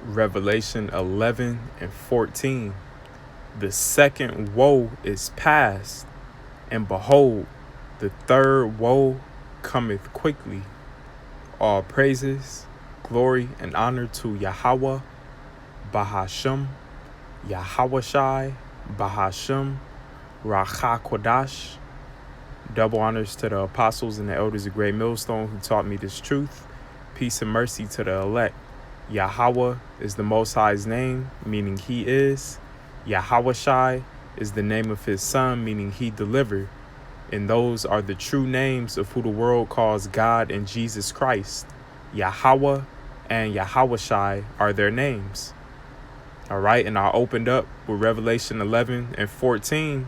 Revelation 11 and 14. The second woe is past, and behold, the third woe cometh quickly. All praises, glory, and honor to Yahweh, Bahashem, Yahawashai, Bahashem, Racha Kodash. Double honors to the apostles and the elders of Great Millstone who taught me this truth. Peace and mercy to the elect. Yahweh is the Most High's name, meaning He is. Yahawashai is the name of His Son, meaning He delivered. And those are the true names of who the world calls God and Jesus Christ. Yahweh and Yahawashai are their names. All right, and I opened up with Revelation 11 and 14.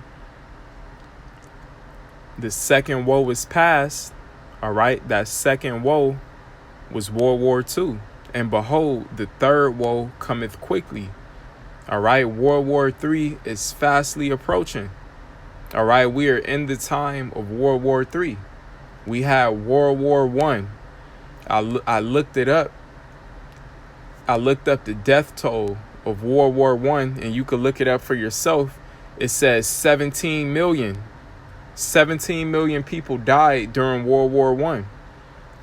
The second woe is past. All right, that second woe was World War II. And behold, the third woe cometh quickly. All right, World War III is fastly approaching. All right, we are in the time of World War III. We had World War I. I looked it up. I looked up the death toll of World War I, and you could look it up for yourself. It says 17 million. 17 million people died during World War I.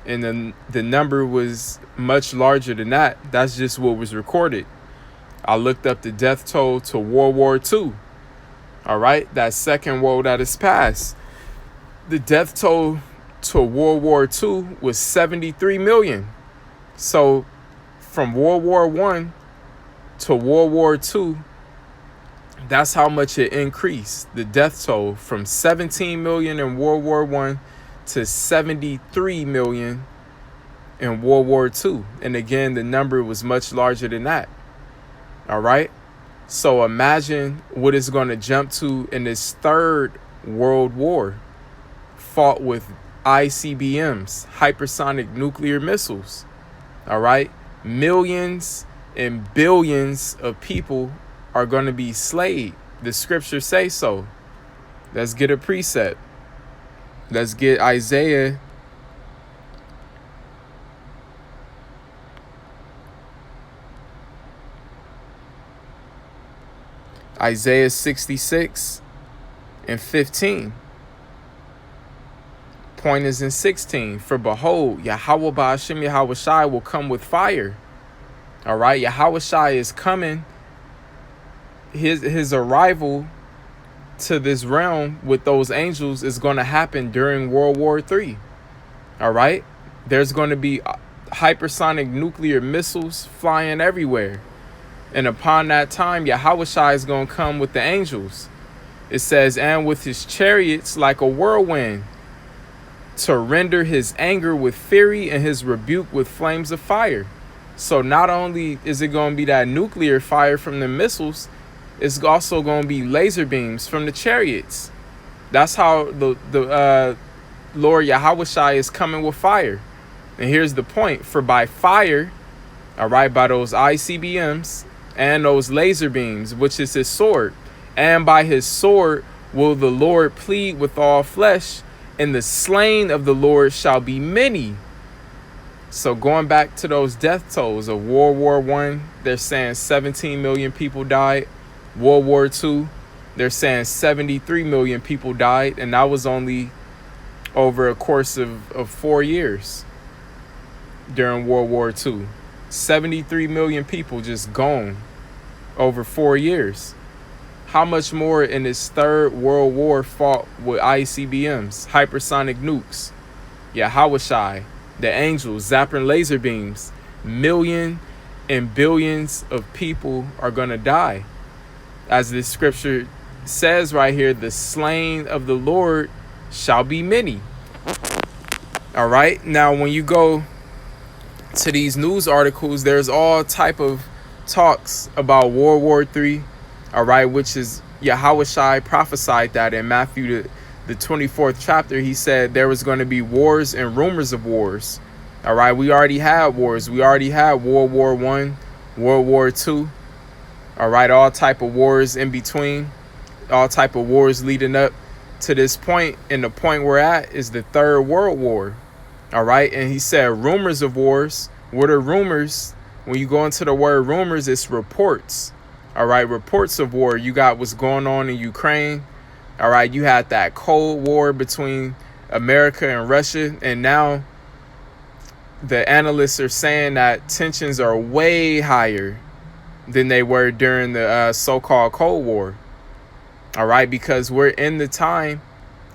And then the number was much larger than that. That's just what was recorded. I looked up the death toll to World War II. All right, that second woe that is past. The death toll to World War II was 73 million. So from World War I to World War II, that's how much it increased. The death toll from 17 million in World War I to 73 million in World War II. And again, the number was much larger than that. All right. So imagine what it's going to jump to in this third world war, fought with ICBMs, hypersonic nuclear missiles. All right. Millions and billions of people are going to be slayed. The scriptures say so. Let's get a precept. Let's get Isaiah. Isaiah 66 and 15. Point is in 16. For behold, Yahweh Ba'ashem Yahawashai will come with fire. All right, Yahawashai is coming. His arrival to this realm with those angels is going to happen during World War III. All right, there's going to be hypersonic nuclear missiles flying everywhere. And upon that time, Yahawashai is going to come with the angels. It says, and with his chariots like a whirlwind, to render his anger with fury and his rebuke with flames of fire. So not only is it going to be that nuclear fire from the missiles, it's also going to be laser beams from the chariots. That's how the Lord Yahawashai is coming with fire. And here's the point. For by fire, all right, by those ICBMs and those laser beams, which is his sword, and by his sword will the Lord plead with all flesh, and the slain of the Lord shall be many. So going back to those death tolls of World War I, they're saying 17 million people died. World War II, they're saying 73 million people died, and that was only over a course of 4 years during World War II. 73 million people just gone over 4 years. How much more in this third world war fought with ICBMs, hypersonic nukes, Yahawashai, the angels, zapping laser beams? Millions and billions of people are going to die. As this scripture says right here, the slain of the Lord shall be many. All right. Now, when you go to these news articles, there's all type of talks about World War III. All right. Which is Yahawashai prophesied that in Matthew, the 24th chapter. He said there was going to be wars and rumors of wars. All right. We already had wars. We already had World War I, World War II. All right, all type of wars in between, all type of wars leading up to this point. And the point we're at is the Third World War. All right. And he said rumors of wars. What are rumors? When you go into the word rumors, it's reports. All right, reports of war. You got what's going on in Ukraine. All right, you had that Cold War between America and Russia, and now the analysts are saying that tensions are way higher than they were during the so-called Cold War. All right, because we're in the time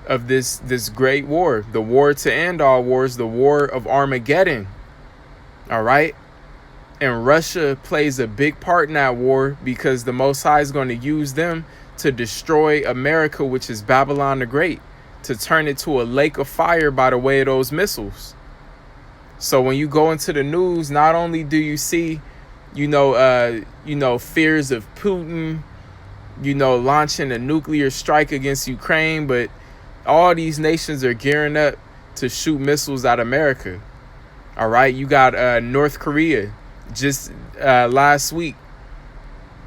of this great war, the war to end all wars, the war of Armageddon. All right, and Russia plays a big part in that war because the Most High is going to use them to destroy America, which is Babylon the Great, to turn it to a lake of fire by the way of those missiles. So when you go into the news, not only do you see, fears of Putin, launching a nuclear strike against Ukraine, but all these nations are gearing up to shoot missiles at America. All right, you got North Korea just last week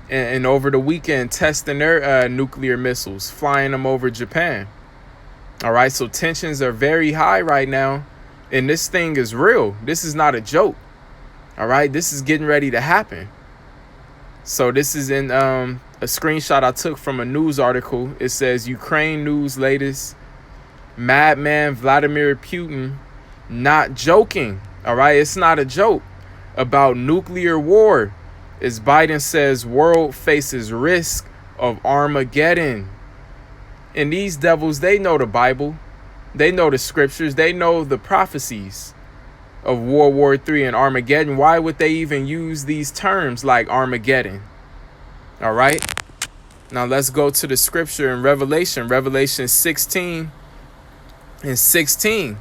and over the weekend testing their nuclear missiles, flying them over Japan. All right, so tensions are very high right now, and this thing is real. This is not a joke. All right, this is getting ready to happen. So this is in a screenshot I took from a news article. It says Ukraine news latest. Madman Vladimir Putin not joking. All right, it's not a joke about nuclear war. As Biden says, world faces risk of Armageddon. And these devils, they know the Bible. They know the scriptures. They know the prophecies of World War III and Armageddon. Why would they even use these terms like Armageddon? All right. Now let's go to the scripture in Revelation 16 and 16.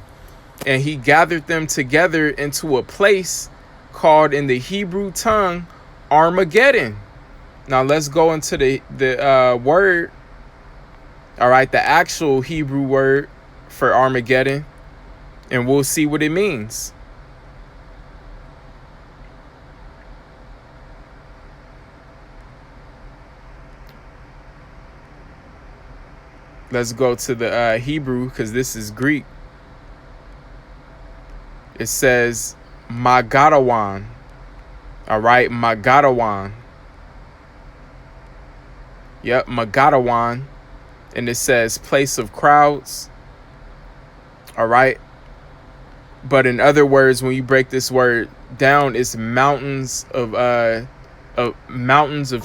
And he gathered them together into a place called in the Hebrew tongue Armageddon. Now let's go into the word. All right, the actual Hebrew word for Armageddon, and we'll see what it means. Let's go to the Hebrew, because this is Greek. It says Magadawan. All right, Magadawan. Yep, Magadawan. And it says place of crowds. All right. But in other words, when you break this word down, it's mountains of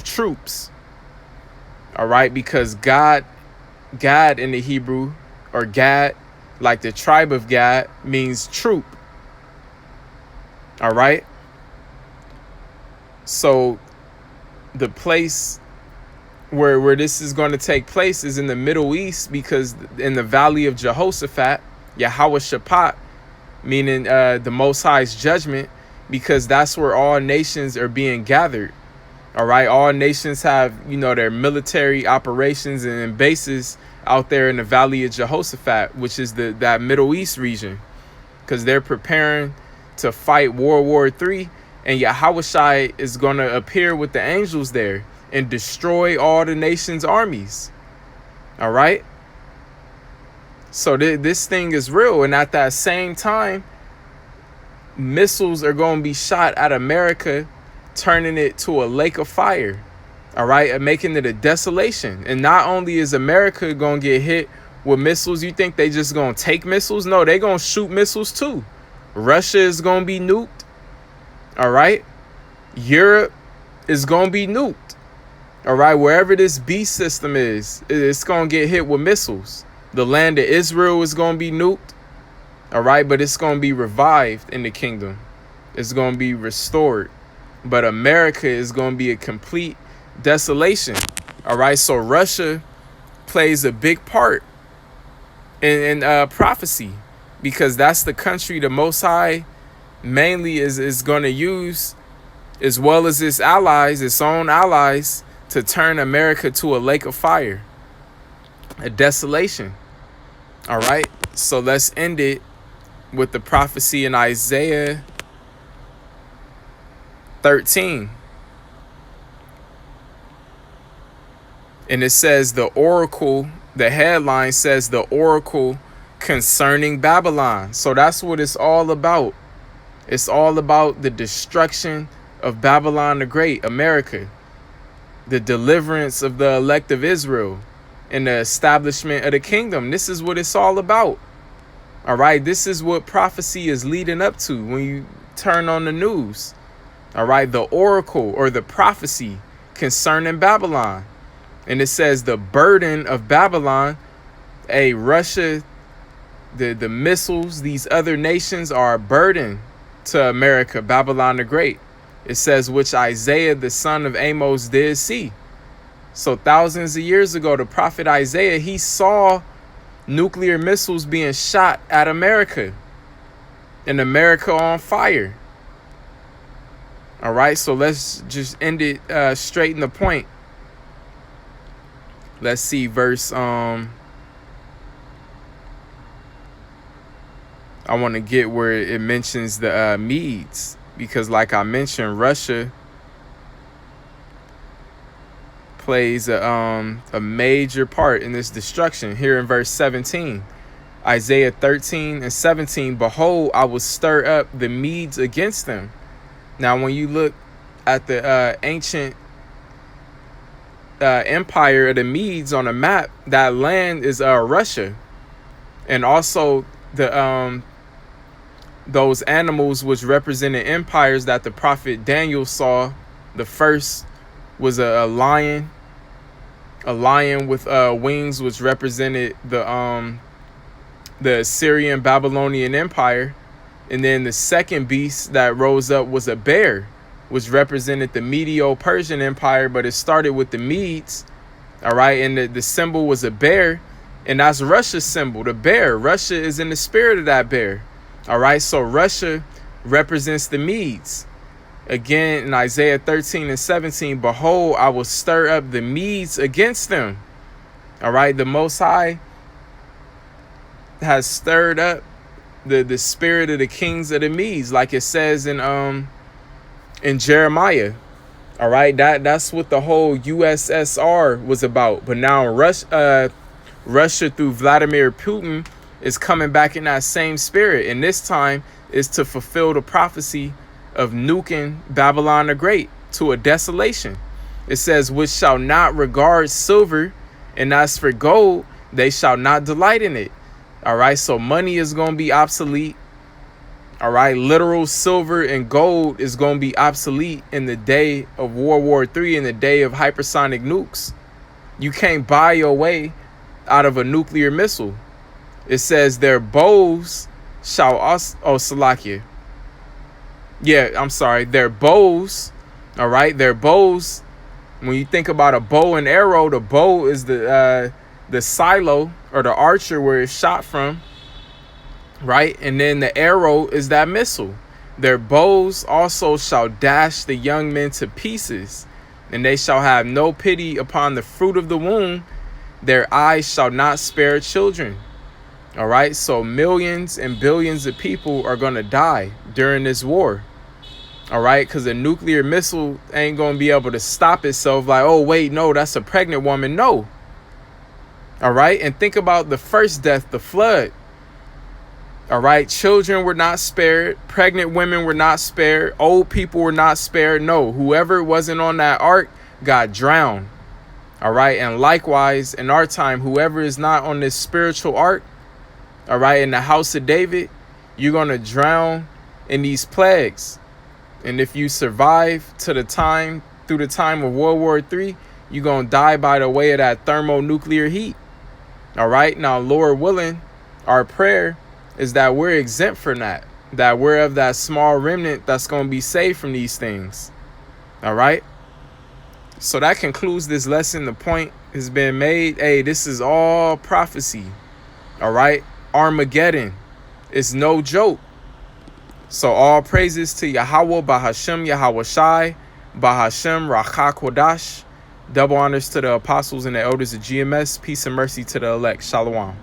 troops. All right, because God in the Hebrew, or Gad, like the tribe of Gad, means troop. All right. So the place where this is going to take place is in the Middle East, because in the valley of Jehoshaphat, Yahweh Shaphat, meaning the Most High's judgment, because that's where all nations are being gathered. All right, all nations have, their military operations and bases out there in the valley of Jehoshaphat, which is that Middle East region, because they're preparing to fight World War III, and Yahweh Shai is going to appear with the angels there and destroy all the nation's armies. All right. So this thing is real. And at that same time, missiles are going to be shot at America, turning it to a lake of fire. All right. And making it a desolation. And not only is America going to get hit with missiles, you think they just going to take missiles? No, they're going to shoot missiles too. Russia is going to be nuked. All right. Europe is going to be nuked. All right, wherever this beast system is, it's going to get hit with missiles. The land of Israel is going to be nuked. All right, but it's going to be revived in the kingdom. It's going to be restored. But America is going to be a complete desolation. All right, so Russia plays a big part in prophecy, because that's the country the Most High mainly is going to use, as well as its allies, its own allies, to turn America to a lake of fire, a desolation. All right, so let's end it with the prophecy in Isaiah 13. And it says the oracle, the headline says the oracle concerning Babylon. So that's what it's all about. It's all about the destruction of Babylon the Great, America, the deliverance of the elect of Israel, and the establishment of the kingdom. This is what it's all about. All right, this is what prophecy is leading up to when you turn on the news. All right, the oracle or the prophecy concerning Babylon. And it says the burden of Babylon, Russia, the missiles, these other nations are a burden to America, Babylon the Great. It says, which Isaiah, the son of Amos, did see. So thousands of years ago, the prophet Isaiah, he saw nuclear missiles being shot at America and America on fire. All right, so let's just end it straight in the point. Let's see verse. I want to get where it mentions the Medes, because like I mentioned, Russia plays a major part in this destruction. Here in verse 17, Isaiah 13 and 17, behold, I will stir up the Medes against them. Now, when you look at the ancient empire of the Medes on a map, that land is Russia. And also the those animals which represented empires that the prophet Daniel saw, the first was a lion with wings, which represented the Assyrian Babylonian Empire. And then the second beast that rose up was a bear, which represented the Medo-Persian Empire, but it started with the Medes. All right, and the symbol was a bear, and that's Russia's symbol, the bear. Russia is in the spirit of that bear. All right, so Russia represents the Medes. Again, in Isaiah 13 and 17, behold, I will stir up the Medes against them. All right, the Most High has stirred up the spirit of the kings of the Medes, like it says in Jeremiah. All right, that's what the whole USSR was about. But now Russia through Vladimir Putin is coming back in that same spirit, and this time is to fulfill the prophecy of nuking Babylon the Great to a desolation. It says, which shall not regard silver, and as for gold, they shall not delight in it. All right, so money is going to be obsolete. All right, literal silver and gold is going to be obsolete in the day of World War III, in the day of hypersonic nukes. You can't buy your way out of a nuclear missile. It says their bows shall also, Salakia. Yeah, I'm sorry. Their bows, all right, their bows. When you think about a bow and arrow, the bow is the silo or the archer where it's shot from, right? And then the arrow is that missile. Their bows also shall dash the young men to pieces, and they shall have no pity upon the fruit of the womb. Their eyes shall not spare children. All right, so millions and billions of people are going to die during this war. All right, because a nuclear missile ain't going to be able to stop itself like, oh, wait, no, that's a pregnant woman. No. All right, and think about the first death, the flood. All right, children were not spared. Pregnant women were not spared. Old people were not spared. No, whoever wasn't on that ark got drowned. All right, and likewise, in our time, whoever is not on this spiritual ark, all right, in the house of David, you're going to drown in these plagues. And if you survive through the time of World War III, you're going to die by the way of that thermonuclear heat. All right. Now, Lord willing, our prayer is that we're exempt from that we're of that small remnant that's going to be saved from these things. All right. So that concludes this lesson. The point has been made. Hey, this is all prophecy. All right. Armageddon. It's no joke. So all praises to Yahweh, Bahashem, Yahweh Shai, Bahashem, Rachak Kodash. Double honors to the apostles and the elders of GMS. Peace and mercy to the elect. Shalom.